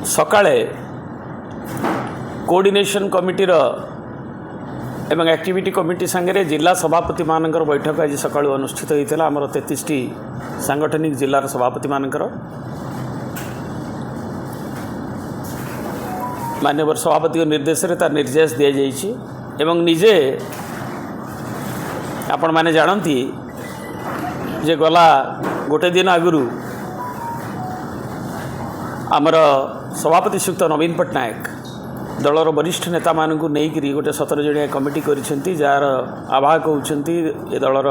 सकाळे coordination कमिटीर एवं activity committee सांगे जिला सभापति मानकर बैठक आज सकाळू अनुष्ठित होता। आमर 33टी सांगठनिक जिलार सभापति मानकर माननीय सभापति निर्देश रे तार निर्देश दि जाइए एवं निजे आपण माने जानती जे गला गोटे दिन आगु आमर सभापति श्रीयुक्त नवीन पट्टनायक दलर वरिष्ठ नेता मानू नहीं गोटे 17 जणिया कमिटी करिसेंती जार आवाहक होउछंती ए दलर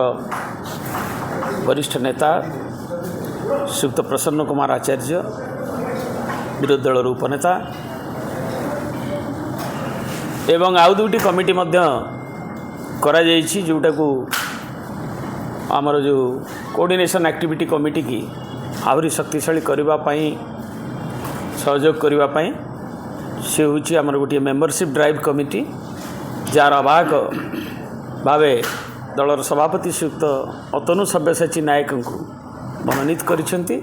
वरिष्ठ नेता श्रीयुक्त प्रसन्न कुमार आचार्य विरोधी दलर उपनेता एवं आउ दुटी कमिटी मध्य करा जाइछि जोटा को आमर जो कोऑर्डिनेशन एक्टिविटी कमिटी की आहरी शक्तिशाली करबा पई सहयोग करबा पई से हूँ आमर गोटे मेंबरशिप ड्राइव कमिटी जार आवाहक भावे दलर सभापति श्रीयुक्त अतनु सब्यसाची नायक को मनोनीत करिसेंती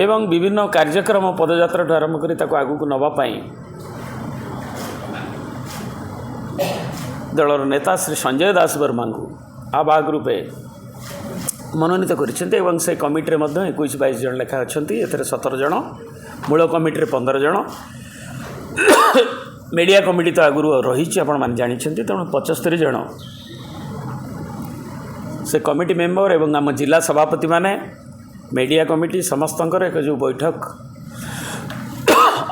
एवं विभिन्न कार्यक्रम पदयात्रा ठू आरंभ करी ताको आगु को नबा पई दलर नेता श्री संजय दास वर्मा को आवाहक रूपे मनोनीत करिसेंती एवं से कमिटी रे मध्य 21-22 जन लेखा अछंती। एथरे 17 जन मूल कमिटी रे 15 जन मीडिया कमिटी तो आगु रही आपण मान जानी तेणु 75 जन से कमिटी मेंबर एवं आम जिला सभापति माने मीडिया कमिटी समस्त एक जो बैठक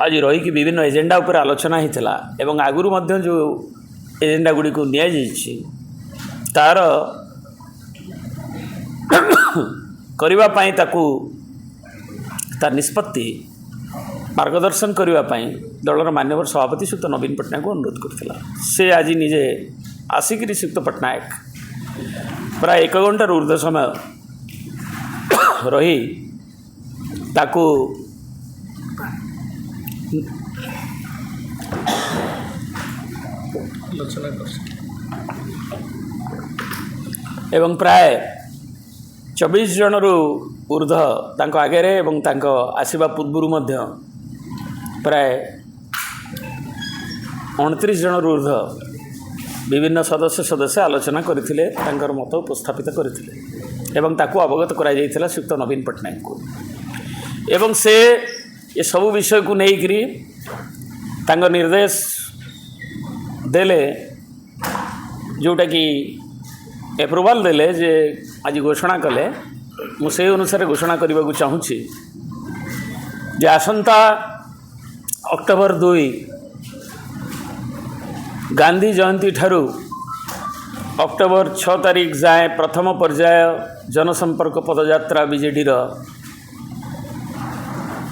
आज रही कि विभिन्न एजेंडा उपर आलोचना होता एवं आगु मध्य जो एजेंडा गुड़ी को निया जाइछि तार करबा पई ताकू तार निष्पत्ति मार्गदर्शन करने दलर मान्यवर सभापति श्रीयुक्त नवीन पट्टनायक को अनुरोध करथिला। से आज निजे आसिक श्रीयुक्त पट्टनायक प्राय 1 घंटार ऊर्ध्व समय रही ताकू एवं प्राय 24 जनरू ऊर्ध्व तांको आगे रे एवं तांको आसीबा पूर्व मध्य प्राय 29 जनरू ऊर्ध्व विभिन्न सदस्य आलोचना करथिले तांकर मत उपस्थापित करथिले एवं ताको अवगत करा जायथिला श्रीयुक्त नवीन पट्टनायक को एवं से ये सब विषय को नहीं करी तांको निर्देश देले जोटा कि एप्रुवाल देले जे आज घोषणा कले मुझे अनुसार घोषणा करने को चाहूँगी जे आसंता अक्टोबर 2 गांधी जयंती ठारू अक्टोबर 6 तारीख जाए प्रथम पर्याय जनसंपर्क पदयात्रा बीजेडी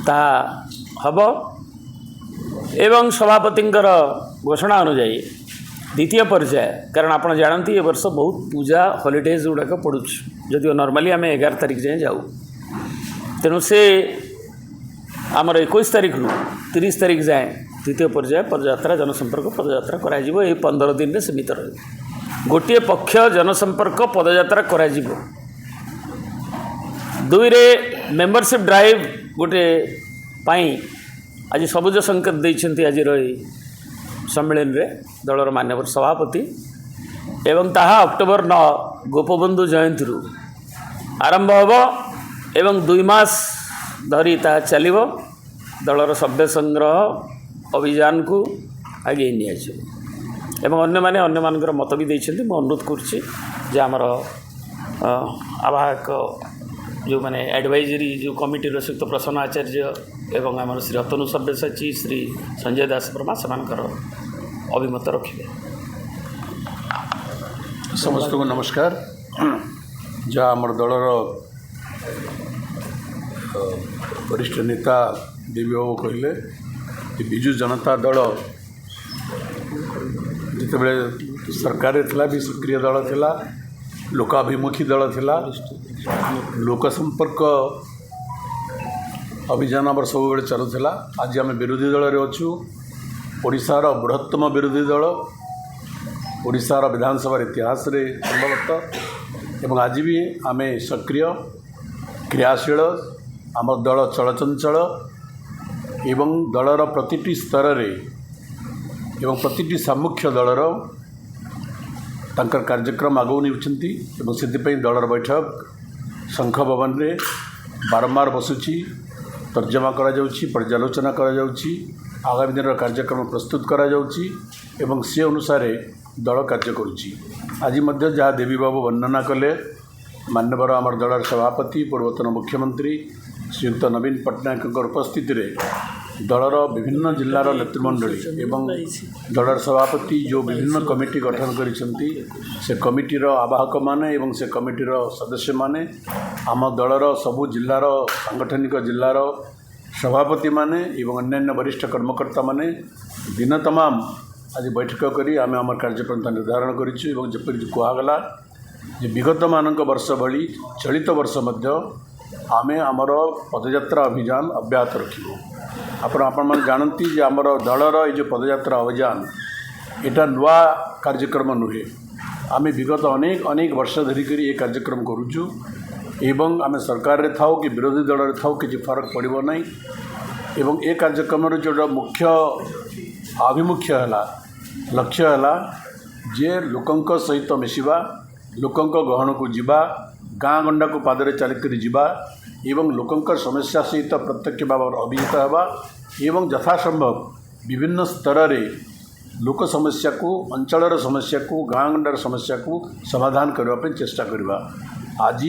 ता हब एवं सभापतिंकर घोषणा अनुजाई द्वितीय पर्याय कारण आप जानती ए वर्ष बहुत पूजा हॉलीडेज गुड़ाक पड़ू जदिव नॉर्मली आम 11 तारीख जाए जाऊ तेणु से आमर 21 तारीख रु 30 तारीख जाए द्वितीय पर्याय पदयात्रा जनसंपर्क पदयात्रा करा 15 दिन में सीमित रही गोटे पक्ष जनसंपर्क पदयात्रा करा 2 रे मेंबरशिप ड्राइव गोटे पाई आज सबुज संकेत देइछन्ती आज रही सम्मेलन रे दलर मान्यवर सभापति एवं ताहा अक्टोबर 9 गोपबंधु जयंती रु आरंभ होब एवं 2 मास धरी ता चलिबो दलर सभ्य संग्रह अभियान को आगे निया एवं अन्य माने अन्य मानकर मत भी देइछन्ती मो अनुरोध करछि जे हमर आवाहक जो माने एडवाइजरी जो कमिटी श्रीयुक्त प्रसन्न आचार्य एवं आम श्री अतनु सब्यसाची श्री संजय दास वर्मा सेमानकर अभिमत रखिए। समस्त को नमस्कार। जहाँ आम दलर वरिष्ठ नेता देवी बाबू कहले विजु जनता दल जिते सरकार थिला भी सक्रिय दल थिला लोकाभिमुखी दल थिला लोक संपर्क अभियान आम सब चलुला। आज आम विरोधी दल रे अच्छु ओडिशार बृहत्तम विरोधी दल ओडिशार विधानसभा इतिहास रे संभवतः एवं आज भी आम सक्रिय क्रियाशील आम दल चलचंचल एवं दलर प्रतिटी स्तर रे एवं प्रतिटी सामुख्य दलर तांकर कार्यक्रम आगौ नेउछंती एवं से दलर बैठक शंख भवन रे बारंबार बसुची तर्जमा करा जाउची पर्यालोचना करा जाउची आगामी दिन कार्यक्रम प्रस्तुत करा जाउची एवं से अनुसार दल कार्य करुची। आज मध्य जहाँ देवी बाबू वर्णना कले मान्यवर आमर दलर सभापति पूर्वतन मुख्यमंत्री श्रीयुक्त नवीन पट्टनायक उपस्थित रे दलर विभिन्न जिलार नेतृमंडली एवं दलर सभापति जो विभिन्न कमिटी गठन करिसेंती से कमिटीर आवाहक माने एवं से कमिटीर सदस्य माने आम दलर सबु जिलार सांगठनिक जिलार सभापति माने एवं अन्यान्य वरिष्ठ कर्मकर्ता माने दिन तमाम आज बैठक करी आम आम कार्यपंथा निर्धारण करिछु एवं जपरि कुहागला जे विगत मानक वर्ष भली चलित वर्ष मध्य आमे आमर पदयात्रा अभियान अब्याहत रखिबो। आपण जानती जे आमर दलर ये पदयात्रा अभियान एटा नुआ कार्यक्रम नुहे। आमे विगत अनेक अनेक वर्ष धरिक ये कार्यक्रम करुचु एवं आमे सरकार रे थाओ कि विरोधी दल रे थाओ किछि फरक पड़िबो नहीं एवं ए कार्यक्रम जो मुख्य आभिमुख्य है लक्ष्य है जे लोकंक सहित मिशिबा लोकंक गहन को जीवा गाँ गंडा को पादरे चलिक जीवा एवं लोकंक समस्या सहित प्रत्यक्ष भाव अभिहित होगा एवं यथासंभव विभिन्न स्तर रे लोक समस्या को अंचलर समस्या को गाँ गंडार समस्या को समाधान करने चेष्टा करवा। आज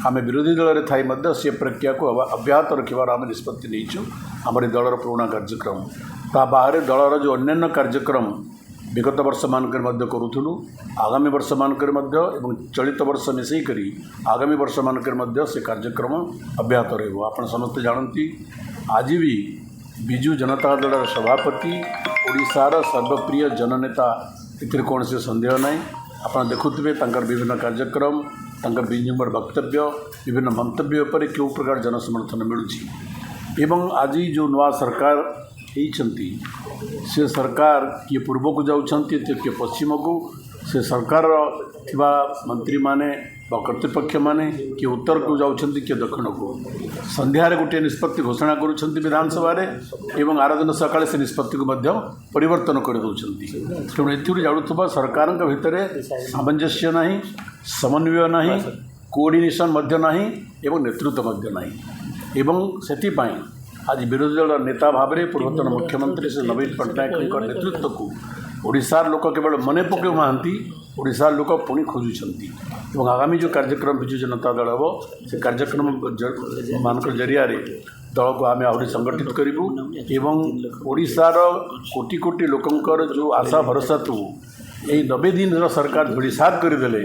आम विरोधी दल रे थाई मध्य से प्रक्रिया को अब्याहत रखिबार आम निष्पत्ति नहींचु। आमर दलर पुराना कार्यक्रम ता बाहर दलर जो अन्यान्य कार्यक्रम विगत वर्ष मानक मध्य करूथुलु आगामी वर्ष मानक मध्य एवं चलित वर्ष मिसई करी आगामी वर्ष मानक मध्य से कार्यक्रम अब्याहत रहबो। आपण समस्त जानती आज भी बिजु जनता दल सभापति ओडिशार सर्वप्रिय जननेता एतिर कौन से संदेह नहीं। आपण देखुथिबे तांकर विभिन्न कार्यक्रम तांकर विनिमय वक्तव्य विभिन्न मंतव्य पर क्यों प्रकार जनसमर्थन मिलुची एवं आज जो नुआ सरकार होती से सरकार किए पूर्व को जाऊँगी तो किए पश्चिम को से सरकार थिबा मंत्री माने कर्तृपक्ष माने किए उत्तर को जाऊँगी किए दक्षिण को संध्यारे गोटे निष्पत्ति घोषणा करुँच विधानसभा एवं आर दिन सकाଳେ से निष्पत्ति को मध्य परिवर्तन कर दौरान तेणु एथुरु जानुवा सरकार भितर सामंजस्य नहीं समन्वय नहीं कोऑर्डिनेशन मध्य नहीं एवं नेतृत्व मध्य नहीं एवं सेतिपाई आज विरोधी दल नेता भाव में पूर्वतन मुख्यमंत्री श्री नवीन पट्टनायक नेतृत्व को ओडिशार लोक केवल मने पकड़ महांती ओडिशार लोक पुणी खोजुंट और आगामी जो कार्यक्रम विजु जनता दल हम से कार्यक्रम मानक जरिया दल को आम आहरी संगठित करूँ एवं ओडिशार कोटि कोटि लोकंकर जो आशा भरोसा तू यही 90 दिन सरकार धूलिसात करदे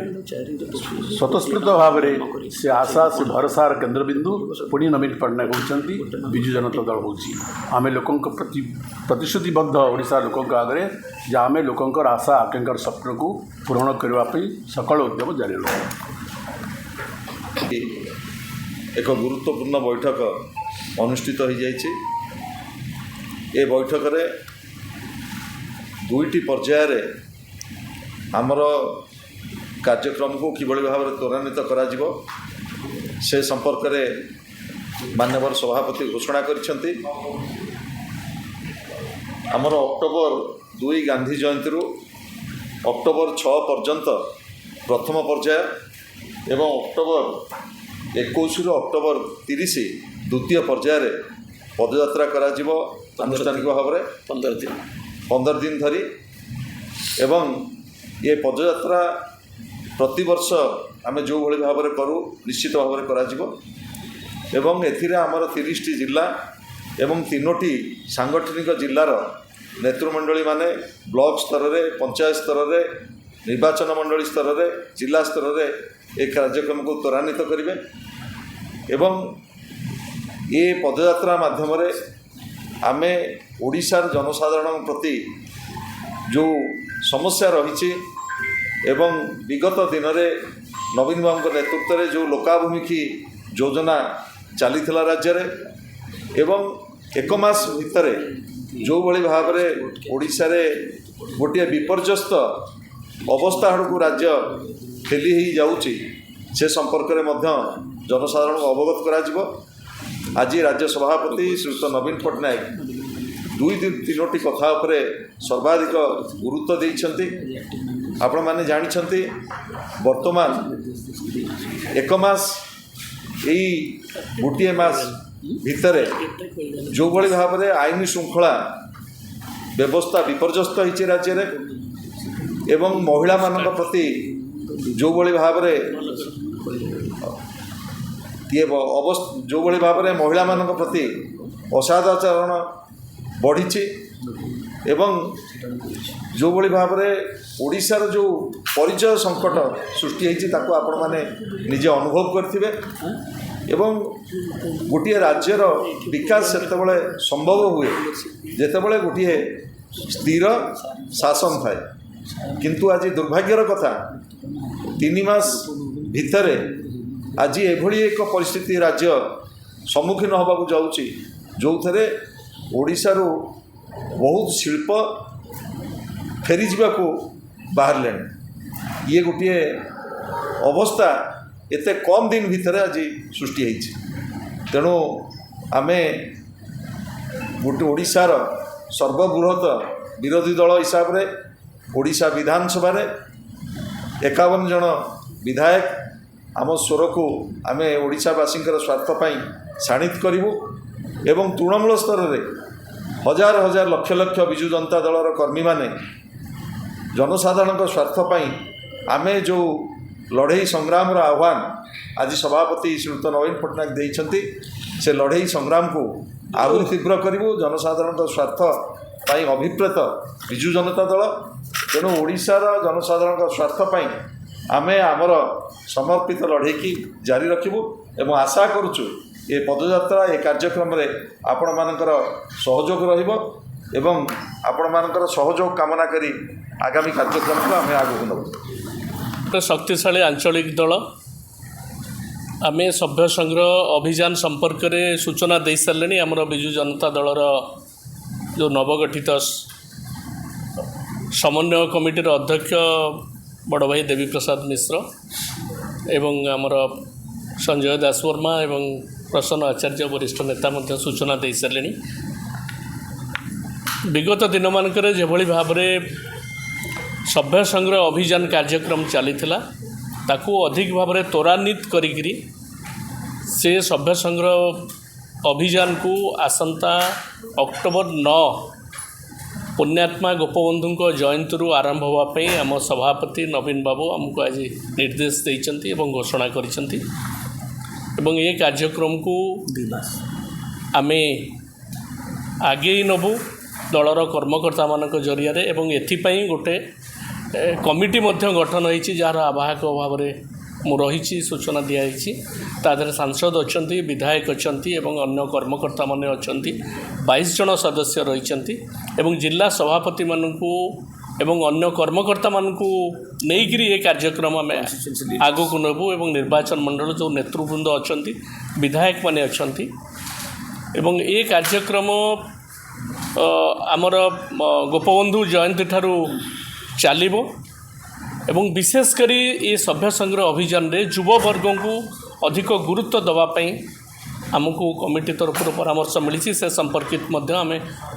स्वतस्फूर्त भाव में से आशा से भरोसार केन्द्रबिंदु पुणी नवीन पट्टनायक होती विजु जनता दल होम लोकों प्रति प्रतिश्रुतिबद्ध ओडिशा लोकों आगे जे आम लोकंर आशा आकांक्षार स्वप्न को पूरण करने सकल उद्यम जारी रहा। एक गुरुत्वपूर्ण बैठक अनुष्ठित हो जाइए। ये बैठक रे दुईटी पर्यायर आमर कार्यक्रम को किभली भाव में त्वरान्वित करा से संपर्क में मान्यवर सभापति घोषणा करिसेंती। आमर अक्टोबर 2 गांधी जयंती रु अक्टोबर 6 पर्यंत प्रथम पर्याय एवं अक्टोबर 21 रु अक्टोबर 30 द्वितीय पर्यायर पदयात्रा करा आनुष्ठानिक भाव में 15 दिन धरी एवं ये पदयात्रा प्रतिवर्ष आम जो भली भाव में करूँ निश्चित भाव में करा एवं एथिरे आमर 30टी जिला एवं 3टी सांगठनिक जिलार नेतृमंडली माने ब्लॉक स्तर रे पंचायत स्तर रे निर्वाचन मंडली स्तर रे जिला स्तर रे एक कार्यक्रम को त्वरान्वित करेंगे एवं ये पदयात्रा माध्यम आमे ओडिशार जनसाधारण प्रति जो समस्या रही एवं विगत दिन में नवीन बाबू नेतृत्व में जो लोकाभिमुखी योजना चली राज्य एवं एक मास भितर जो भली भाव में ओडिशा रे गोटे विपर्यस्त अवस्था आड़ को राज्य ठेली हो जाऊँगी से संपर्क में जनसाधारण अवगत करा आज राज्य सभापति श्रीयुत नवीन पट्टनायक दुई तीनोटी कथा उपरे सर्वाधिक गुरुत्व देइछन्ति। आपण माने जानिछन्ति वर्तमान एक मास यही गोटे मास भितर जो भली भाव में आईन श्रृंखला व्यवस्था विपर्यस्त होती राज्य रे एवं महिला मान प्रति जो भली भाव में जो भली भाव में महिला मान प्रति असदाचरण बढ़ी एवं जो भली भाव में ओडिशार जो परिचय संकट सृष्टि होती आपण माने निजे अनुभव करथिबे एवं गोटे राज्यर विकास सेतेबेले संभव हुए जेतेबेले गोटे स्थिर शासन थाए किंतु आज दुर्भाग्यर कथा 3 मास भितर आज एभली एक परिस्थिति राज्य सम्मुखीन होबाकू जाउची जो थे ओडिशारू बहुत शिल्प फेरी जावाकू बाहर ये गोटे अवस्था एते कम दिन भितर आज सृष्टि होती तेणु आमे गोटे ओडिशार सर्वबृहत विरोधी दल हिसाब रे ओडिशा विधानसभा 51 जन विधायक आम स्वर को आमे ओडिशावासी स्वार्थ पाई शाणित करूँ एवं तृणमूल स्तर में हजार हजार लक्ष लक्ष विजु जनता दलर कर्मी माने जनसाधारण स्वार्थ पाई आमे जो लड़ई संग्राम आह्वान आज सभापति श्रीयुत नवीन पट्टनायक देइछन्ति से लड़ई संग्राम को आहुरी तीव्र करूँ जनसाधारण स्वार्थ पाई अभिप्रेत विजु जनता दल तेणु ओडिशार जनसाधारण स्वार्थ पाई आमे आमर समर्पित लड़ई की जारी रखिबु एवं आशा करुचु ये पदयात्रा ये कार्यक्रम रे आपण मानकर सहयोग रहिबो एवं आपण मानकर सहयोग कामना करी आगामी कार्यक्रम को आमे आगु नबु। शक्तिशाली आंचलिक दल आमे सभ्य संग्रह अभियान संपर्क में सूचना दे सारे आमर विजु जनता दलर जो नवगठित समन्वय कमिटीर अध्यक्ष बड़ भाई देवी प्रसाद मिश्र एवं आमर संजय दासवर्मा एवं प्रसन्न आचार्य वरिष्ठ नेता मध्य सूचना दे सारे विगत दिन मानकर जेभली भाव में सभ्य संग्रह अभियान कार्यक्रम चली ताकू अधिक भाव में त्वरान्वित करी से सभ्य संग्रह अभियान को आसंता अक्टोबर 9 पुण्यात्मा गोपबंधु जयंती आरंभ होगापी आम सभापति नवीन बाबू आमको आज निर्देश देइछन्ति एवं घोषणा करिछन्ति एवं ये कार्यक्रम को आमे आगे नबू दलर कर्मकर्ता मानक जरिया रे एवं एथिपाई गोटे कमिटी मध्य गठन होइछि जार आवाहक भाव में मु रही सूचना दिखाई तादर सांसद अच्छा विधायक अच्छा एवं अन्य कर्मकर्ता माने अच्छा 22 जन सदस्य रही एवं जिला सभापति मानू एवं अन्य कर्मकर्ता मानू नहीं ये कार्यक्रम आम आग को नबू एवं निर्वाचन मंडल जो नेतृवृंद अच्छा विधायक माने अच्छा एवं ये कार्यक्रम आमर गोपबंधु जयंती ठारू चलिबो एवं विशेषकर ये सभ्य संग्रह अभियान रे युववर्ग को अधिक गुरुत्व दवापाई आमको कमिटी तरफ परामर्श मिली से संपर्कित आम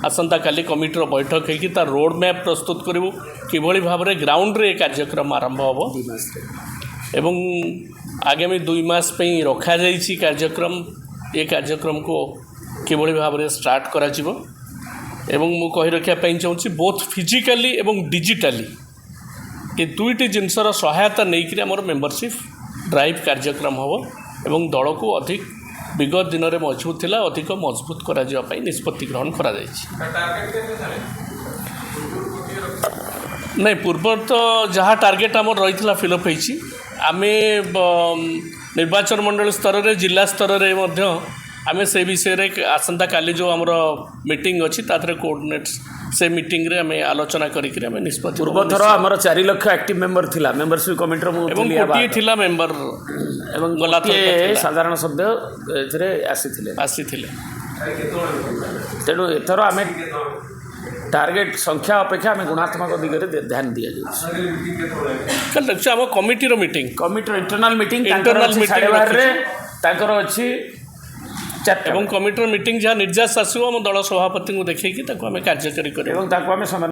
आसंता काली कमिटीर बैठक होगी तार रोड मैप प्रस्तुत करूँ किभली भाव में ग्राउंड रे कार्यक्रम आरंभ हम एवं आगामी 2 मास रखा जाइए कार्यक्रम ये कार्यक्रम को किभली भाव में स्टार्ट करा जिवो एवं मु कहि रखिया पई चाहूँगी बोथ फिजिकली एवं डिजिटाली ये दुईटी जिनसर सहायता नहीं आमर मेंबरशिप ड्राइव कार्यक्रम हम एवं दल को अधिक विगत दिन में मजबूत थिला अधिक मजबूत करा जिवा पई निष्पत्ति ग्रहण करा जायछि। नहीं पूर्व तो जहाँ टार्गेट आमर रही फिलअप होइछि आमे निर्वाचन मंडल स्तर में जिला स्तर में आम से विषय रे आसंता काली जो आमर मीटिंग अच्छी तादरे कोऑर्डिनेट से मीटिंग रे आमे आलोचना करिकरी आमे निष्पत्ति पूर्व थर आमर 4 लाख एक्टिव मेंबर थिला मेंबरशिप कमिटी रो एवं कोटी थिला मेंबर एवं गला साधारण सभ्य एथरे आसीथिले तेणु एथर आमे टार्गेट संख्या अपेक्षा आम गुणात्मक दिगरे ध्यान दिया जाए कमिटी मीटिंग इंटरनल मीटिंग अच्छी ଚାରିଟା ଏବଂ କମିଟିର ମିଟିଂ ଯାହା ନିର୍ଦ୍ଦେଶ ଆସିବ ଆମ ଦଳ ସଭାପତିଙ୍କୁ ଦେଖେଇକି ତାକୁ ଆମେ କାର୍ଯ୍ୟକାରୀ କରିବୁ ଏବଂ ତାକୁ ଆମେ ସମାଧାନ